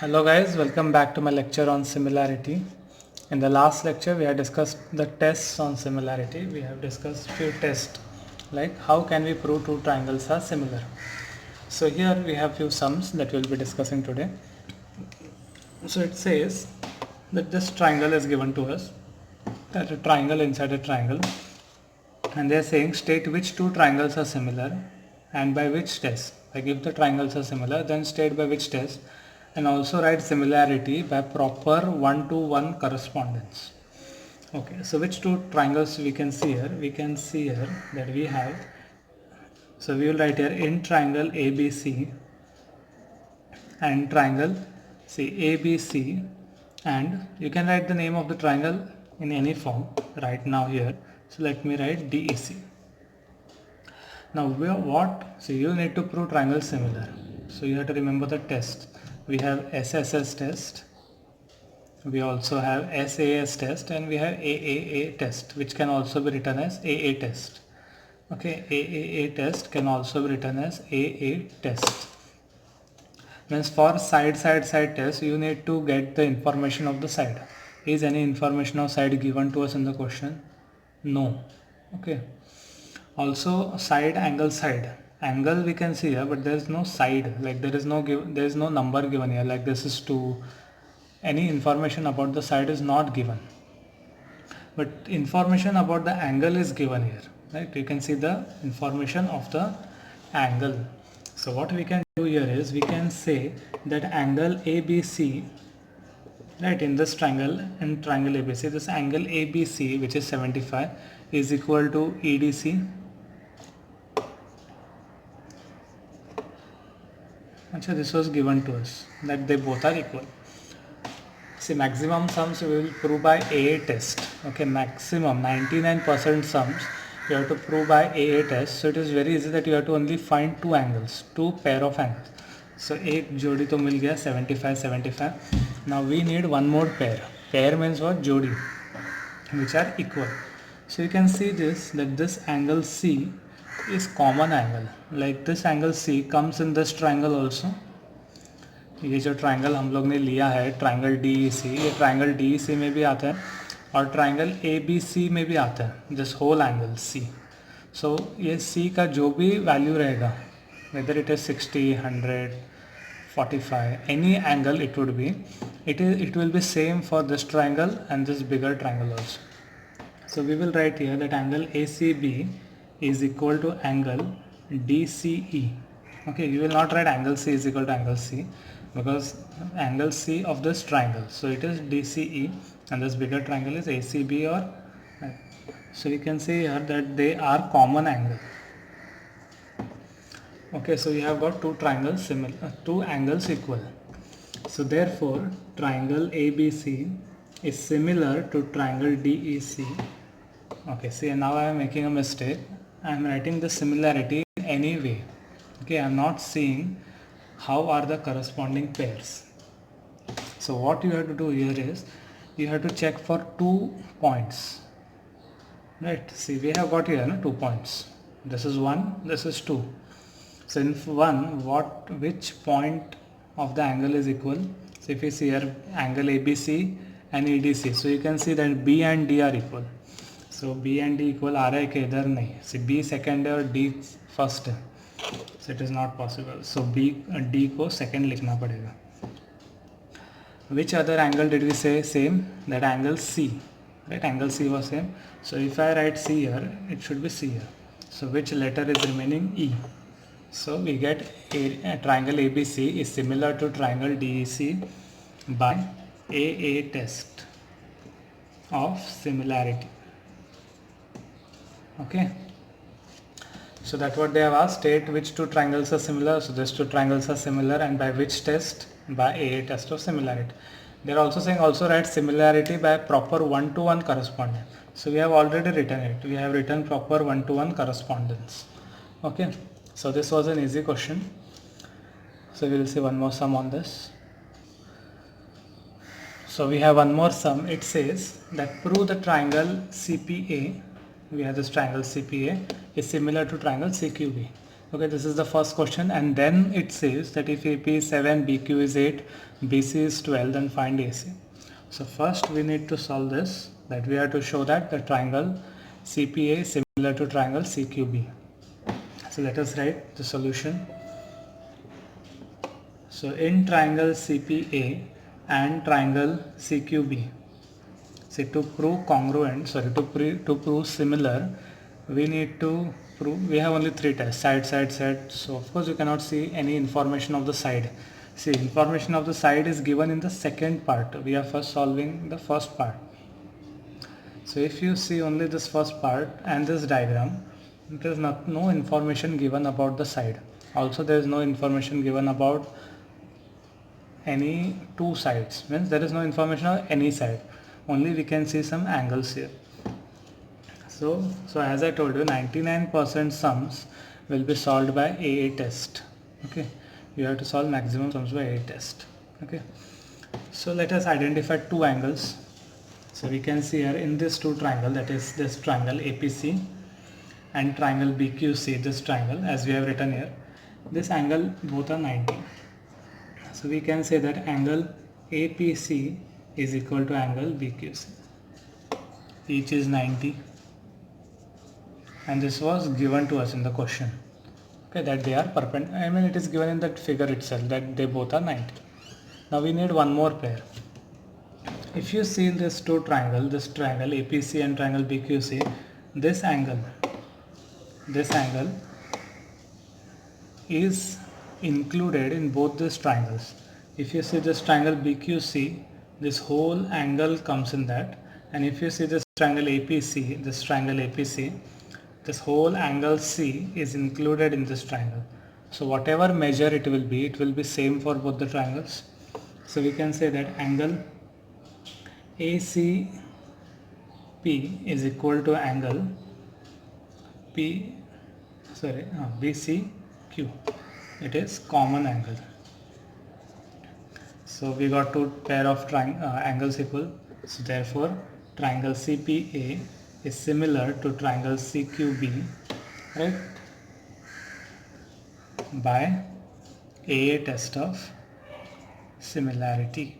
Hello guys, welcome back to my lecture on similarity. In the last lecture we have discussed the tests on similarity. We have discussed few tests like how can we prove two triangles are similar. So here we have few sums that we will be discussing today. So it says that this triangle is given to us, that a triangle inside a triangle, and they are saying state which two triangles are similar and by which test. Like if the triangles are similar, then state by which test, and also write similarity by proper one-to-one correspondence. Okay, so which two triangles we can see here? We can see here that we have, so we will write here in triangle ABC and triangle see ABC, and you can write the name of the triangle in any form right now here. So let me write DEC. Now so you need to prove triangle similar. So you have to remember the test. We have SSS test, we also have SAS test, and we have AAA test, which can also be written as AA test. Okay, AAA test can also be written as AA test. Means for side test, you need to get the information of the side. Is any information of side given to us in the question? No. Okay. Also side angle we can see here, but there is no side, like there is no number given here, like this is 2. Any information about the side is not given, but information about the angle is given here, right? You can see the information of the angle. So what we can do here is we can say that angle ABC, right, in this triangle, in triangle ABC, this angle ABC, which is 75, is equal to EDC. Achha, this was given to us that they both are equal. See, maximum sums we will prove by AA test. Okay, maximum 99% sums you have to prove by AA test. So it is very easy that you have to only find two angles, two pair of angles. So एक जोड़ी तो मिल गया 75. Now we need one more pair. Pair means what? जोड़ी, which are equal. So you can see this, that this angle C is common angle. Like this angle C comes in this triangle also. ये जो triangle हम लोग ने लिया है triangle DEC, ये triangle DEC में भी आता है और ट्राइंगल ABC में भी आता है, दिस होल एंगल C. सो ये C का जो भी वैल्यू रहेगा, whether it is 60, 100, 45, any angle it would be, it will be same for this triangle and this bigger triangle also. So we will write here that angle ACB is equal to angle DCE. Okay, you will not write angle C is equal to angle C, because angle C of this triangle, so it is DCE, and this bigger triangle is ACB, or so you can say here that they are common angle. Okay, so you have got two triangles similar, two angles equal. So therefore triangle ABC is similar to triangle DEC. Okay, see, now I am making a mistake. I am writing the similarity in any way. Okay, I am not seeing how are the corresponding pairs. So what you have to do here is you have to check for 2 points, right? See, we have got here 2 points. This is 1, this is 2. So in 1, which point of the angle is equal? So if you see here angle ABC and EDC, so you can see that B and D are equal. So B and D equal आ रहा है कि इधर नहीं. See, B second है और D first है. So it is not possible. So D को second लिखना पड़ेगा. Which other angle did we say same? That angle C, right? Angle C was same. So if I write C here, it should be C here. So which letter is remaining? E. So we get a triangle ABC is similar to triangle DEC by AA test of similarity. Okay. So that's what they have asked. State which two triangles are similar. So these two triangles are similar, and by which test? By AA test of similarity. They are also saying also write similarity by proper one-to-one correspondence. So we have already written it. We have written proper one-to-one correspondence. Okay. So this was an easy question. So we will see one more sum on this. So we have one more sum. It says that prove the triangle CPA. We have this triangle CPA is similar to triangle CQB. Okay, this is the first question, and then it says that if AP is 7, BQ is 8, BC is 12, then find AC. So first we need to solve this, that we have to show that the triangle CPA is similar to triangle CQB. So let us write the solution. So in triangle CPA and triangle CQB, say to prove congruent, to prove similar, we need to prove, we have only three tests, side, side, side. So of course you cannot see any information of the side. See, information of the side is given in the second part. We are first solving the first part. So if you see only this first part and this diagram, there is no information given about the side. Also there is no information given about any two sides, means there is no information on any side, only we can see some angles here. So as I told you, 99% sums will be solved by AA test. Okay, you have to solve maximum sums by AA test. Okay, so let us identify two angles. So we can see here in this two triangle, that is this triangle APC and triangle BQC, this triangle as we have written here, this angle both are 90. So we can say that angle APC is equal to angle BQC. Each is 90, and this was given to us in the question. Okay, that they are perpendicular. I mean, it is given in that figure itself that they both are 90. Now we need one more pair. If you see this two triangle, this triangle APC and triangle BQC, this angle is included in both these triangles. If you see this triangle BQC, this whole angle comes in that, and if you see this triangle APC, this whole angle C is included in this triangle. So whatever measure it will be same for both the triangles. So we can say that angle ACP is equal to angle BCQ. It is common angle. So we got two pair of angles equal. So therefore triangle CPA is similar to triangle CQB, right, by AA test of similarity.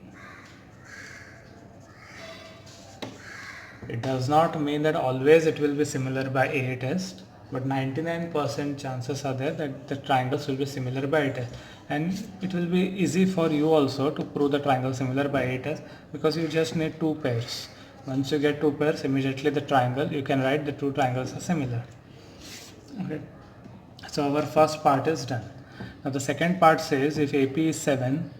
It does not mean that always it will be similar by AA test, but 99% chances are there that the triangles will be similar by AA test, and it will be easy for you also to prove the triangle similar by AA test, because you just need two pairs. Once you get two pairs, immediately the triangle, you can write the two triangles are similar. Okay, so our first part is done. Now the second part says if AP is 7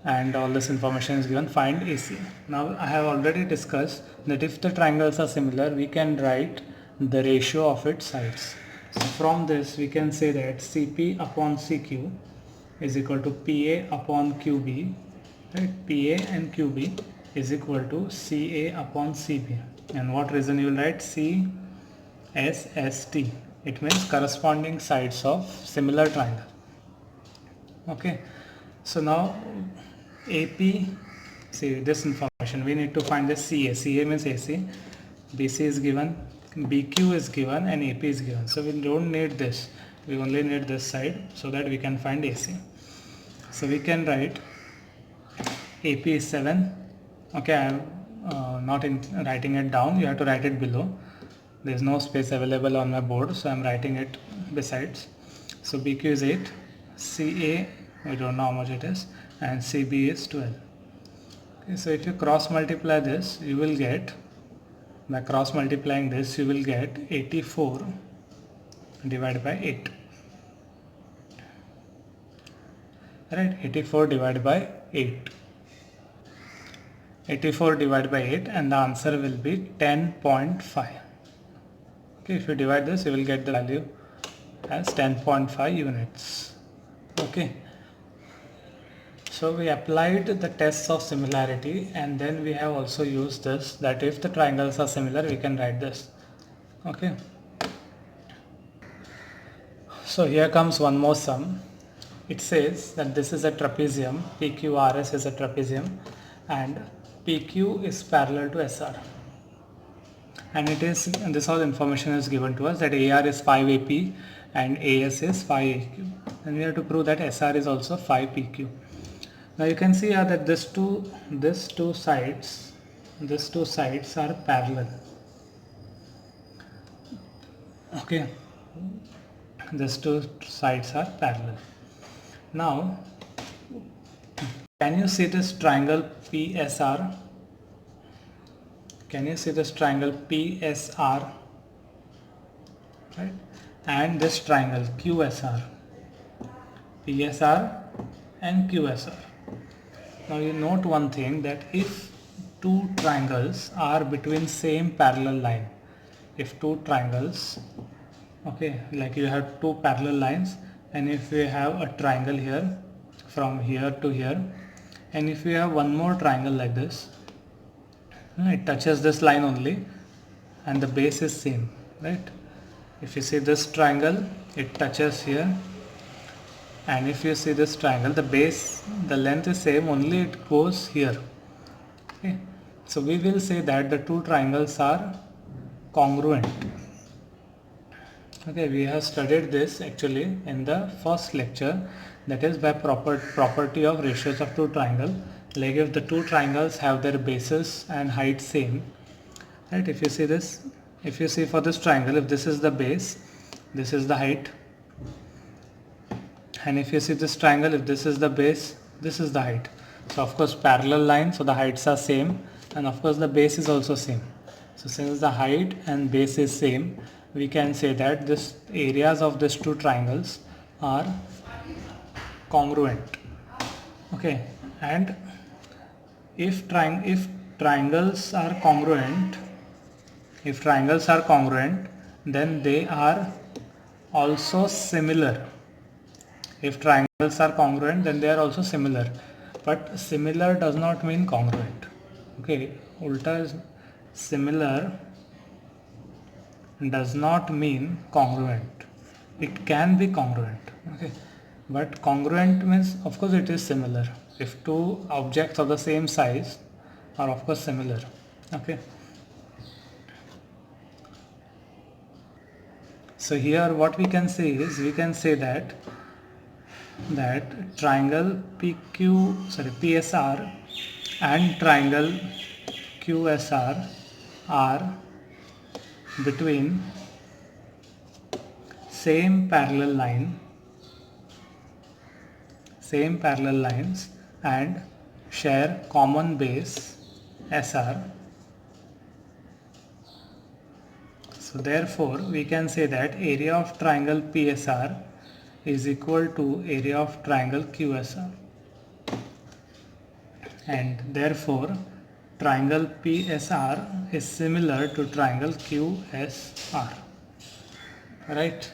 and all this information is given, find AC. Now I have already discussed that if the triangles are similar, we can write the ratio of its sides. So from this we can say that CP upon CQ is equal to PA upon QB, right? PA and QB is equal to CA upon CB, and what reason you will write CSST? It means corresponding sides of similar triangle. Okay, so now AP, see this information, we need to find the CA. CA means AC, BC is given, BQ is given, and AP is given. So we don't need this, we only need this side so that we can find AC. So we can write AP is 7. Okay, I am not writing it down, you have to write it below. There is no space available on my board, so I am writing it besides. So BQ is 8, CA, we don't know how much it is, and CB is 12. Okay, so if you cross multiply this, you will get, by cross multiplying this, you will get 84 divided by 8. Right, 84 divided by 8. 84 divided by 8, and the answer will be 10.5. Okay, if you divide this, you will get the value as 10.5 units. Okay, so we applied the tests of similarity, and then we have also used this, that if the triangles are similar, we can write this. Okay, so here comes one more sum. It says that this is a trapezium, PQRS is a trapezium, and PQ is parallel to SR, and it is, and this all information is given to us, that AR is 5 AP and AS is phi AQ. And we have to prove that SR is also phi PQ. Now you can see here that these two sides are parallel. Okay, these two sides are parallel. Now, can you see this triangle PSR? Can you see this triangle PSR? Right? And this triangle QSR. PSR and QSR. Now you note one thing, that if two triangles are between same parallel line, if two triangles, okay, like you have two parallel lines, and if we have a triangle here from here to here, and if we have one more triangle like this, it touches this line only and the base is same, right? If you see this triangle, it touches here, and if you see this triangle, the length is same, only it goes here. Okay, so we will say that the two triangles are congruent. Okay, we have studied this actually in the first lecture, that is by property of ratios of two triangles. Like if the two triangles have their bases and height same, right? If you see this, if you see for this triangle, if this is the base, this is the height, and if you see this triangle, if this is the base, this is the height. So of course parallel lines, so the heights are same, and of course the base is also same. So since the height and base is same, we can say that this areas of these two triangles are congruent. Okay, and if triangles are congruent, then they are also similar. If triangles are congruent, then they are also similar. But similar does not mean congruent. Okay, ulta is similar does not mean congruent. It can be congruent. Okay, but congruent means of course it is similar. If two objects of the same size are of course similar. Okay. So here what we can say is, we can say that triangle PSR and triangle QSR are between same parallel lines and share common base SR. So therefore we can say that area of triangle PSR is equal to area of triangle QSR, and therefore triangle PSR is similar to triangle QSR, right?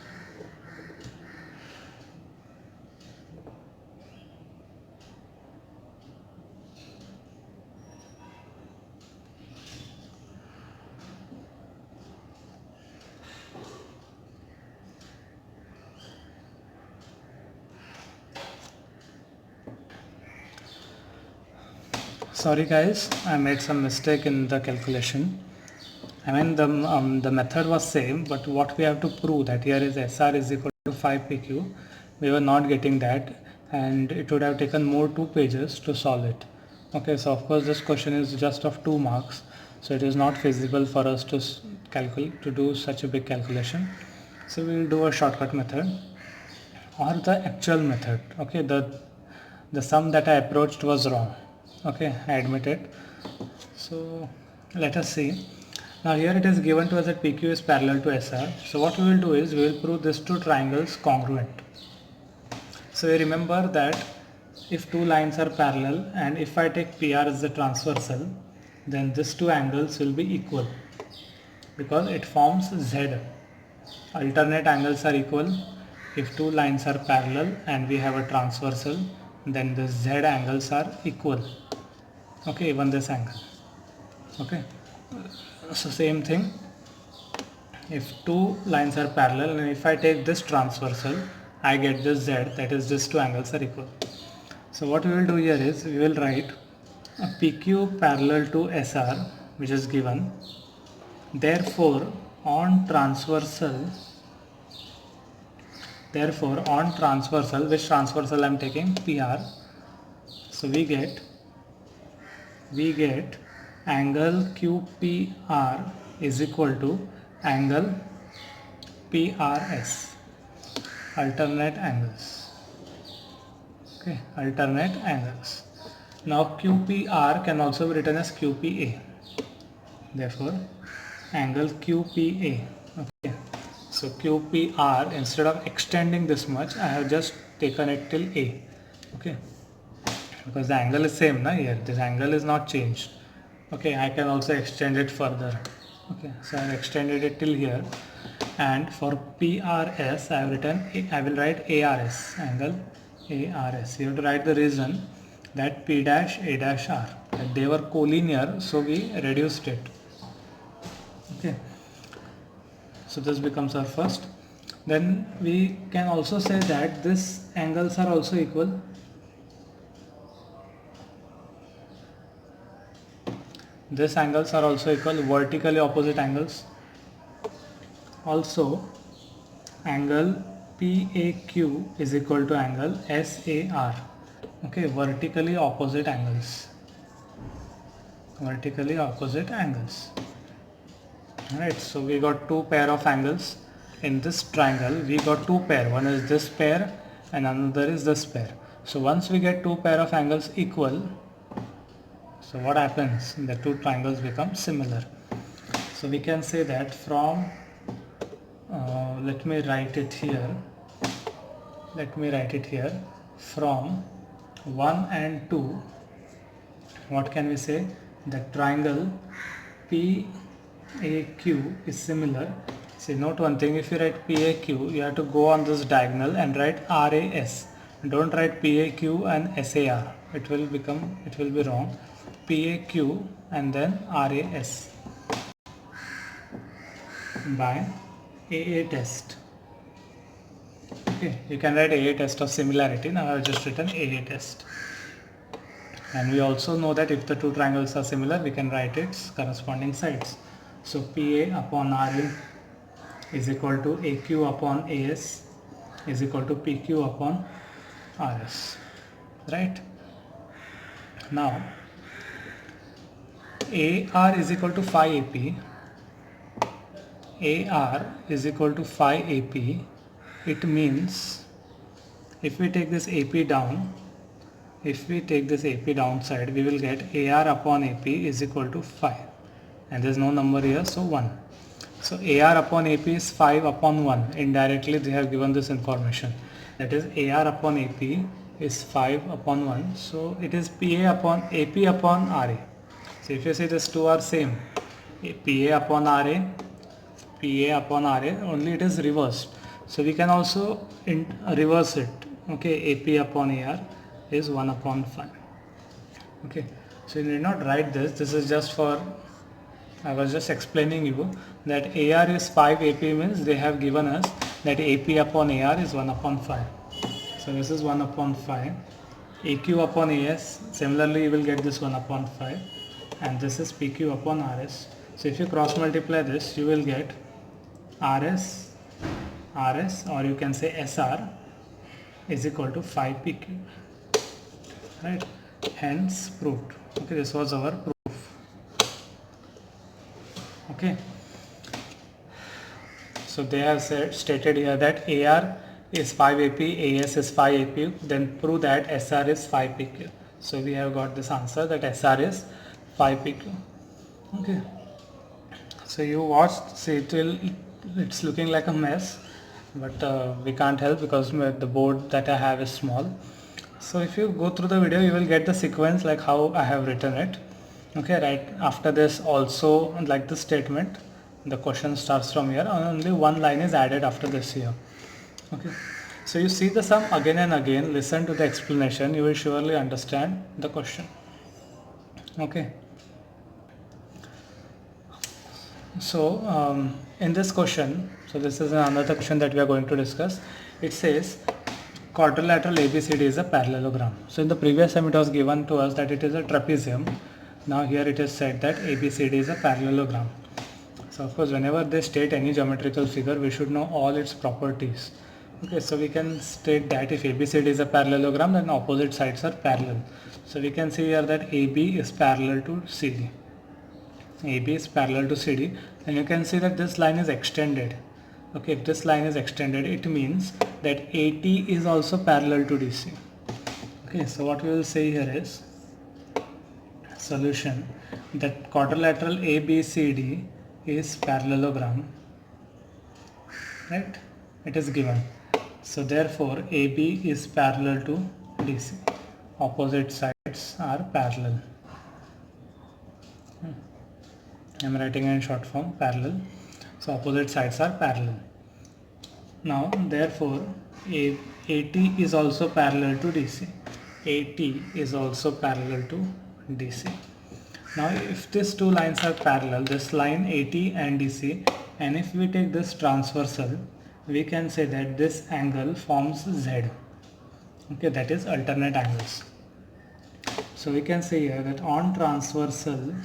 Sorry guys, I made some mistake in the calculation. I mean the method was same, but what we have to prove that here is SR is equal to 5 PQ. We were not getting that, and it would have taken more 2 pages to solve it. Okay, so of course this question is just of 2 marks, so it is not feasible for us to do such a big calculation. So we will do a shortcut method or the actual method. Okay, the sum that I approached was wrong. Okay, I admit it. So let us see. Now here it is given to us that PQ is parallel to SR. So what we will do is, we will prove these two triangles congruent. So you remember that if two lines are parallel and if I take PR as the transversal, then these two angles will be equal because it forms Z. Alternate angles are equal. If two lines are parallel and we have a transversal, then the Z angles are equal. Okay, even this angle. Okay, so same thing, if two lines are parallel and if I take this transversal, I get this Z, that is these two angles are equal. So what we will do here is, we will write a PQ parallel to SR, which is given. Therefore on transversal Therefore, on transversal, which transversal I am taking? PR. So we get angle QPR is equal to angle PRS, alternate angles. Okay, alternate angles. Now QPR can also be written as QPA. Therefore, angle QPA. Okay, so QPR, instead of extending this much, I have just taken it till A. Okay, because the angle is same na here. This angle is not changed. Okay, I can also extend it further. Okay, so I have extended it till here. And for PRS, I have written, I will write ARS, angle ARS. You have to write the reason that P dash A dash R, that they were collinear, so we reduced it. Okay, so this becomes our first. Then we can also say that these angles are also equal. These angles are also equal, vertically opposite angles. Also, angle PAQ is equal to angle SAR. Okay, vertically opposite angles. Vertically opposite angles. Alright, so we got two pair of angles in this triangle. We got two pair. One is this pair and another is this pair. So once we get two pair of angles equal, so what happens? The two triangles become similar. So we can say that from let me write it here. From 1 and 2, what can we say? The triangle PAQ is similar. See, note one thing, if you write PAQ, you have to go on this diagonal and write RAS. Don't write PAQ and SAR. It will be wrong. PAQ and then RAS by AA test. Okay, you can write AA test of similarity. Now I have just written AA test. And we also know that if the two triangles are similar, we can write its corresponding sides. So PA upon RA is equal to AQ upon AS is equal to PQ upon RS. Right? Now, AR is equal to phi AP. AR is equal to phi AP. It means if we take this AP down, downside, we will get AR upon AP is equal to 5. And there is no number here, so 1. So AR upon AP is 5 upon 1. Indirectly they have given this information. That is AR upon AP is 5 upon 1. So it is PA upon AP upon RA. So if you see these two are same, PA upon RA, only it is reversed. So we can also reverse it. Okay, AP upon AR is 1 upon 5. Okay, so you need not write this. This is just for, I was just explaining you that AR is 5, AP means they have given us that AP upon AR is 1 upon 5. So this is 1 upon 5. AQ upon AS, similarly you will get this 1 upon 5. And this is PQ upon RS. So if you cross multiply this, you will get RS, or you can say SR is equal to 5 PQ. Right? Hence proved. Okay, this was our proof. Okay. So they have stated here that AR is 5 AP, AS is 5 AP, then prove that SR is 5 PQ. So we have got this answer that SR is 5 PQ. Okay. So you watched, see it's looking like a mess, but we can't help because the board that I have is small. So if you go through the video, you will get the sequence like how I have written it. Okay, right after this also, like the statement, the question starts from here, and only one line is added after this here. Okay, so you see the sum again and again, listen to the explanation, you will surely understand the question. Okay, so in this question, so this is another question that we are going to discuss. It says quadrilateral ABCD is a parallelogram. So in the previous time it was given to us that it is a trapezium. Now here it is said that ABCD is a parallelogram. So of course whenever they state any geometrical figure, we should know all its properties. Okay, so we can state that if ABCD is a parallelogram, then opposite sides are parallel. So we can see here that AB is parallel to CD. AB is parallel to CD, and you can see that this line is extended. Okay, if this line is extended, it means that AT is also parallel to DC. Okay, so what we will say here is solution that quadrilateral ABCD is parallelogram, right? It is given. So therefore AB is parallel to DC. Opposite sides are parallel. I am writing in short form parallel. So opposite sides are parallel. Now therefore AT is also parallel to DC. AT is also parallel to DC. Now if these two lines are parallel, this line AT and DC, and if we take this transversal, we can say that this angle forms Z. Okay, that is alternate angles. So we can say here that on transversal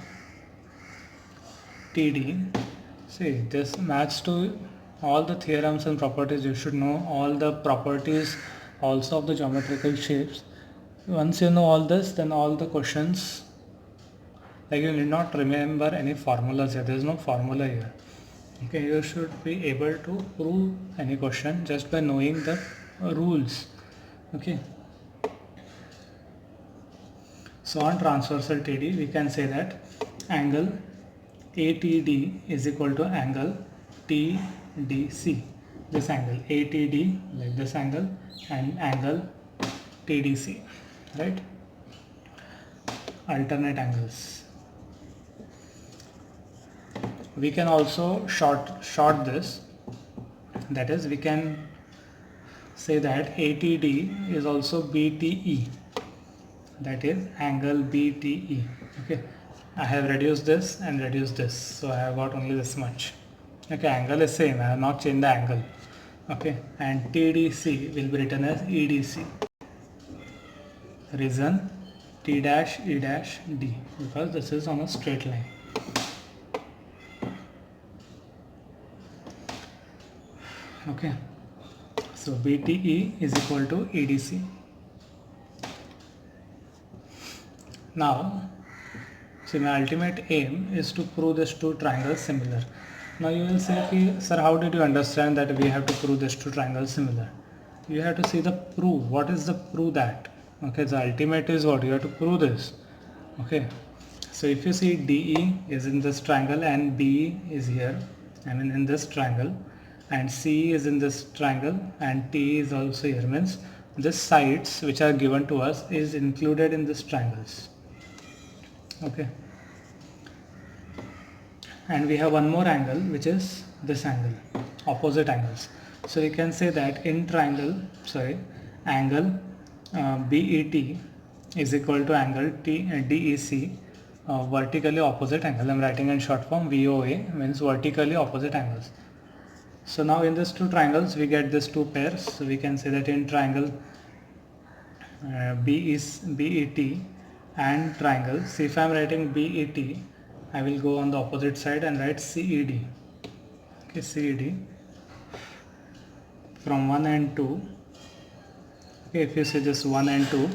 TD, see this match to all the theorems and properties. You should know all the properties also of the geometrical shapes. Once you know all this, then all the questions, like you need not remember any formulas here. There is no formula here. Okay, you should be able to prove any question just by knowing the rules. Okay. So on transversal TD, we can say that angle ATD is equal to angle TDC. This angle ATD, like this angle, and angle TDC, right? Alternate angles. We can also short this. That is, we can say that ATD is also BTE. That is angle BTE. Okay, I have reduced this and reduced this, so I have got only this much. Okay, angle is same, I have not changed the angle. Okay, and TDC will be written as EDC. Reason T dash E dash D, because this is on a straight line. Okay, so BTE is equal to EDC. Now, see, my ultimate aim is to prove these two triangles similar. Now you will say, okay, sir, how did you understand that we have to prove these two triangles similar? You have to see the proof. What is the proof that? Okay, the ultimate is what? You have to prove this. Okay, so if you see DE is in this triangle and BE is here, I mean in this triangle, and C is in this triangle and T is also here, means these sides which are given to us is included in these triangles. Okay, and we have one more angle which is this angle, opposite angles. So we can say that in angle BET is equal to angle DEC, vertically opposite angle. I am writing in short form VOA, means vertically opposite angles. So now in these two triangles we get these two pairs. So we can say that in triangle BET and triangle, see, if I am writing BET, I will go on the opposite side and write CED. Okay, CED from 1 and 2. Okay, if you see this 1 and 2,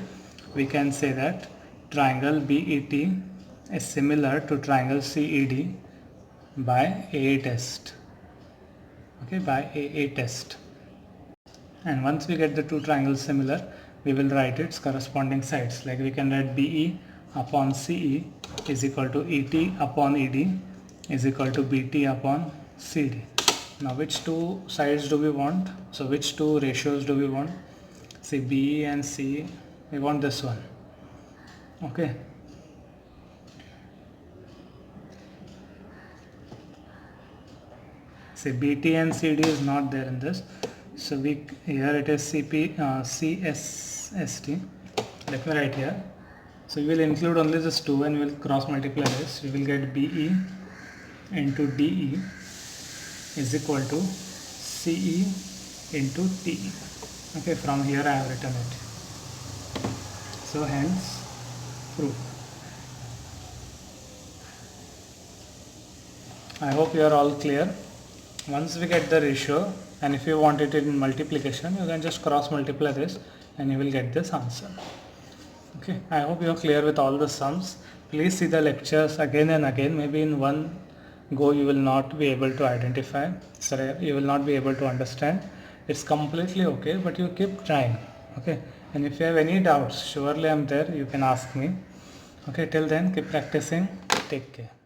we can say that triangle BET is similar to triangle CED by AA test. Okay, by AA test. And once we get the two triangles similar, we will write its corresponding sides. Like we can write BE upon CE is equal to ET upon ED is equal to BT upon CD. Now which two sides do we want? So which two ratios do we want? See, BE and CE, we want this one. Okay. See, BT and CD is not there in this. So here it is CSST. Let me write here. So we will include only this 2 and we will cross multiply this. We will get BE into DE is equal to CE into TE. Okay, from here I have written it. So hence proof. I hope you are all clear. Once we get the ratio, and if you want it in multiplication, you can just cross multiply this and you will get this answer. Okay, I hope you are clear with all the sums. Please see the lectures again and again. Maybe in one go you will not be able to identify, you will not be able to understand. It's completely okay, but you keep trying. Okay, and if you have any doubts, surely I'm there, you can ask me. Okay, till then keep practicing. Take care.